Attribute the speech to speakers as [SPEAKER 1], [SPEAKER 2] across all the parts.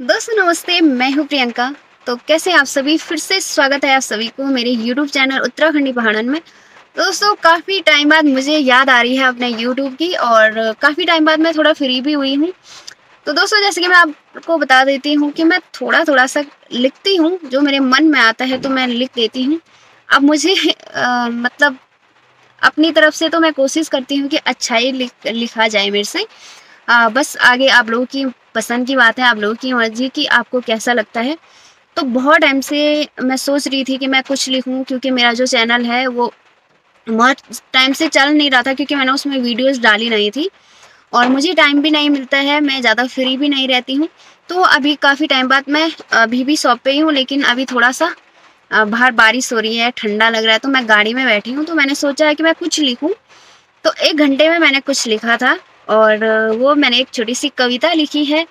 [SPEAKER 1] दोस्तों नमस्ते, मैं हूँ प्रियंका। तो कैसे हैं आप सभी? फिर से स्वागत है आप सभी को मेरे यूट्यूब चैनल उत्तराखंडी पहाड़न में। दोस्तों काफ़ी टाइम बाद मुझे याद आ रही है अपने यूट्यूब की, और काफ़ी टाइम बाद मैं थोड़ा फ्री भी हुई हूँ। तो दोस्तों जैसे कि मैं आपको बता देती हूँ कि मैं थोड़ा थोड़ा सा लिखती हूँ, जो मेरे मन में आता है तो मैं लिख देती हूँ। अब मुझे मतलब अपनी तरफ से तो मैं कोशिश करती हूँ कि अच्छा ही लिखा जाए मेरे से। बस आगे आप लोगों की पसंद की बात है, आप लोगों की मर्जी की आपको कैसा लगता है। तो बहुत टाइम से मैं सोच रही थी कि मैं कुछ लिखूं, क्योंकि मेरा जो चैनल है वो बहुत टाइम से चल नहीं रहा था, क्योंकि मैंने उसमें वीडियोस डाली नहीं थी और मुझे टाइम भी नहीं मिलता है, मैं ज़्यादा फ्री भी नहीं रहती हूँ। तो अभी काफ़ी टाइम बाद मैं अभी भी शॉप पे ही हूँ, लेकिन अभी थोड़ा सा बाहर बारिश हो रही है, ठंडा लग रहा है, तो मैं गाड़ी में बैठी हूँ। तो मैंने सोचा है कि मैं कुछ लिखूं। तो 1 घंटे में मैंने कुछ लिखा था, और वो मैंने एक छोटी सी कविता लिखी है।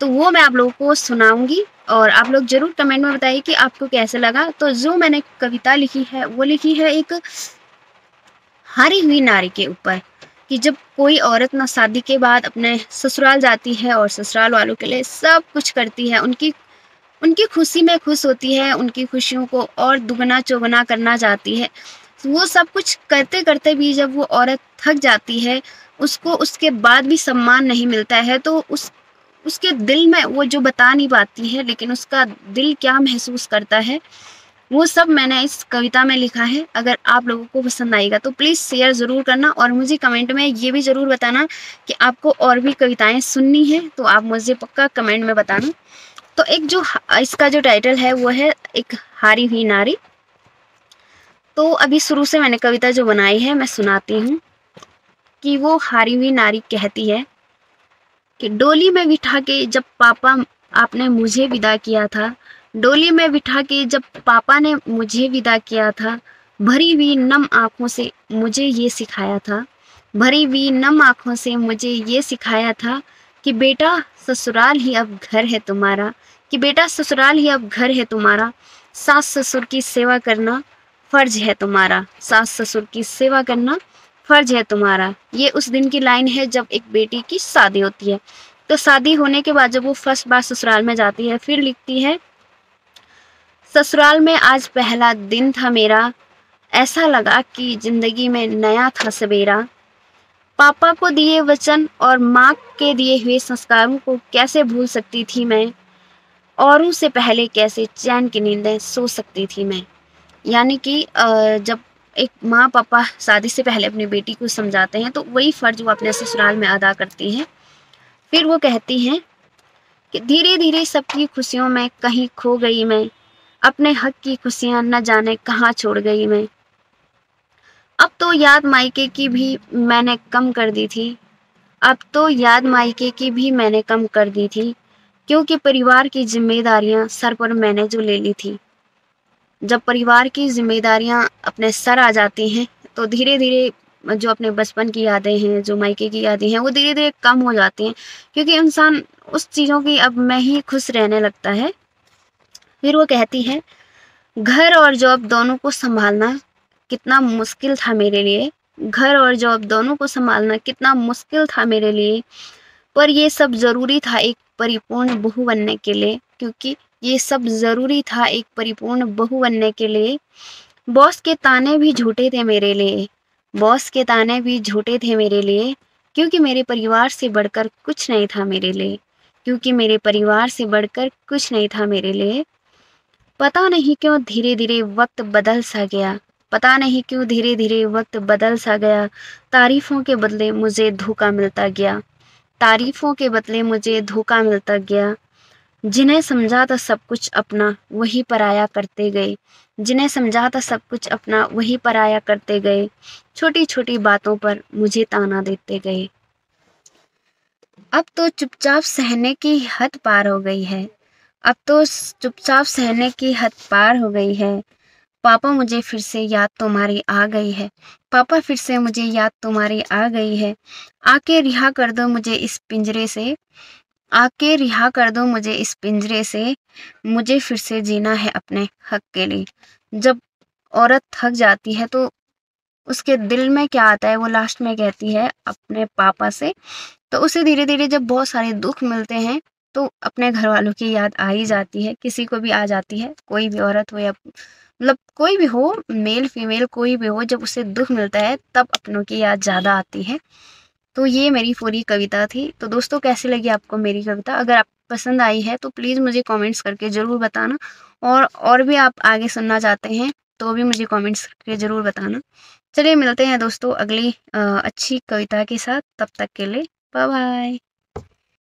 [SPEAKER 1] तो वो मैं आप लोगों को सुनाऊंगी, और आप लोग जरूर कमेंट में बताइए कि आपको कैसे लगा। तो जो मैंने कविता लिखी है वो लिखी है एक हारी हुई नारी के ऊपर, कि जब कोई औरत ना शादी के बाद अपने ससुराल जाती है और ससुराल वालों के लिए सब कुछ करती है, उनकी उनकी खुशी में खुश होती है, उनकी खुशियों को और दुगना चौगुना करना चाहती है। वो सब कुछ करते करते भी जब वो औरत थक जाती है, उसको उसके बाद भी सम्मान नहीं मिलता है, तो उसके दिल में वो जो बता नहीं पाती है, लेकिन उसका दिल क्या महसूस करता है वो सब मैंने इस कविता में लिखा है। अगर आप लोगों को पसंद आएगा तो प्लीज़ शेयर ज़रूर करना, और मुझे कमेंट में ये भी ज़रूर बताना कि आपको और भी कविताएं सुननी है, तो आप मुझे पक्का कमेंट में बताना। तो एक जो इसका जो टाइटल है वो है एक हारी हुई नारी। तो अभी शुरू से मैंने कविता जो बनाई है मैं सुनाती हूँ। कि वो हारी हुई नारी कहती है कि डोली में बिठा के जब पापा आपने मुझे विदा किया था, डोली में बिठा के जब पापा ने मुझे विदा किया था, भरी हुई नम आंखों से मुझे ये सिखाया था, भरी हुई नम आंखों से मुझे ये सिखाया था कि बेटा ससुराल ही अब घर है तुम्हारा, कि बेटा ससुराल ही अब घर है तुम्हारा, सास ससुर की सेवा करना फर्ज है तुम्हारा, सास ससुर की सेवा करना फर्ज है तुम्हारा। ये उस दिन की लाइन है जब एक बेटी की शादी होती है। तो शादी होने के बाद जब वो फर्स्ट बार ससुराल में जाती है, फिर लिखती है, ससुराल में आज पहला दिन था मेरा, ऐसा लगा कि जिंदगी में नया था सवेरा, पापा को दिए वचन और माँ के दिए हुए संस्कारों को कैसे भूल सकती थी मैं, औरों से पहले कैसे चैन की नींदें सो सकती थी मैं। यानी कि जब एक माँ पापा शादी से पहले अपनी बेटी को समझाते हैं, तो वही फर्ज वो अपने ससुराल में अदा करती हैं। फिर वो कहती हैं कि धीरे धीरे सबकी खुशियों में कहीं खो गई मैं, अपने हक की खुशियां न जाने कहाँ छोड़ गई मैं। अब तो याद मायके की भी मैंने कम कर दी थी, अब तो याद मायके की भी मैंने कम कर दी थी, क्योंकि परिवार की जिम्मेदारियां सर पर मैंने जो ले ली थी। जब परिवार की जिम्मेदारियां अपने सर आ जाती हैं, तो धीरे धीरे जो अपने बचपन की यादें हैं, जो मायके की यादें हैं, वो धीरे धीरे कम हो जाती हैं, क्योंकि इंसान उस चीज़ों की अब में ही खुश रहने लगता है। फिर वो कहती है, घर और जॉब दोनों को संभालना कितना मुश्किल था मेरे लिए, घर और जॉब दोनों को संभालना कितना मुश्किल था मेरे लिए, पर ये सब ज़रूरी था एक परिपूर्ण बहू बनने के लिए, क्योंकि ये सब ज़रूरी था एक परिपूर्ण बहू बनने के लिए। बॉस के ताने भी झूठे थे मेरे लिए, बॉस के ताने भी झूठे थे मेरे लिए, क्योंकि मेरे परिवार से बढ़कर कुछ नहीं था मेरे लिए, क्योंकि मेरे परिवार से बढ़कर कुछ नहीं था मेरे लिए। पता नहीं क्यों धीरे धीरे वक्त बदल सा गया, पता नहीं क्यों धीरे धीरे वक्त बदल सा गया, तारीफों के बदले मुझे धोखा मिलता गया, तारीफों के बदले मुझे धोखा मिलता गया। जिन्हें समझा था सब कुछ अपना वही पराया करते गए, जिन्हें समझा था सब कुछ अपना वही पराया करते गए, छोटी छोटी बातों पर मुझे ताना देते गए। अब तो चुपचाप सहने की हद पार हो गई है, अब तो चुपचाप सहने की हद पार हो गई है। पापा मुझे फिर से याद तुम्हारी आ गई है, पापा फिर से मुझे याद तुम्हारी आ गई है। आके रिहा कर दो मुझे इस पिंजरे से, आके रिहा कर दो मुझे इस पिंजरे से, मुझे फिर से जीना है अपने हक के लिए। जब औरत थक जाती है तो उसके दिल में क्या आता है, वो लास्ट में कहती है अपने पापा से। तो उसे धीरे धीरे जब बहुत सारे दुख मिलते हैं, तो अपने घर वालों की याद आ ही जाती है, किसी को भी आ जाती है, कोई भी औरत हो या मतलब कोई भी हो, मेल फीमेल कोई भी हो, जब उसे दुख मिलता है तब अपनों की याद ज़्यादा आती है। तो ये मेरी पूरी कविता थी। तो दोस्तों कैसी लगी आपको मेरी कविता? अगर आपको पसंद आई है तो प्लीज़ मुझे कमेंट्स करके ज़रूर बताना, और भी आप आगे सुनना चाहते हैं तो भी मुझे कमेंट्स करके ज़रूर बताना। चलिए मिलते हैं दोस्तों अगली अच्छी कविता के साथ, तब तक के लिए बाय बाय।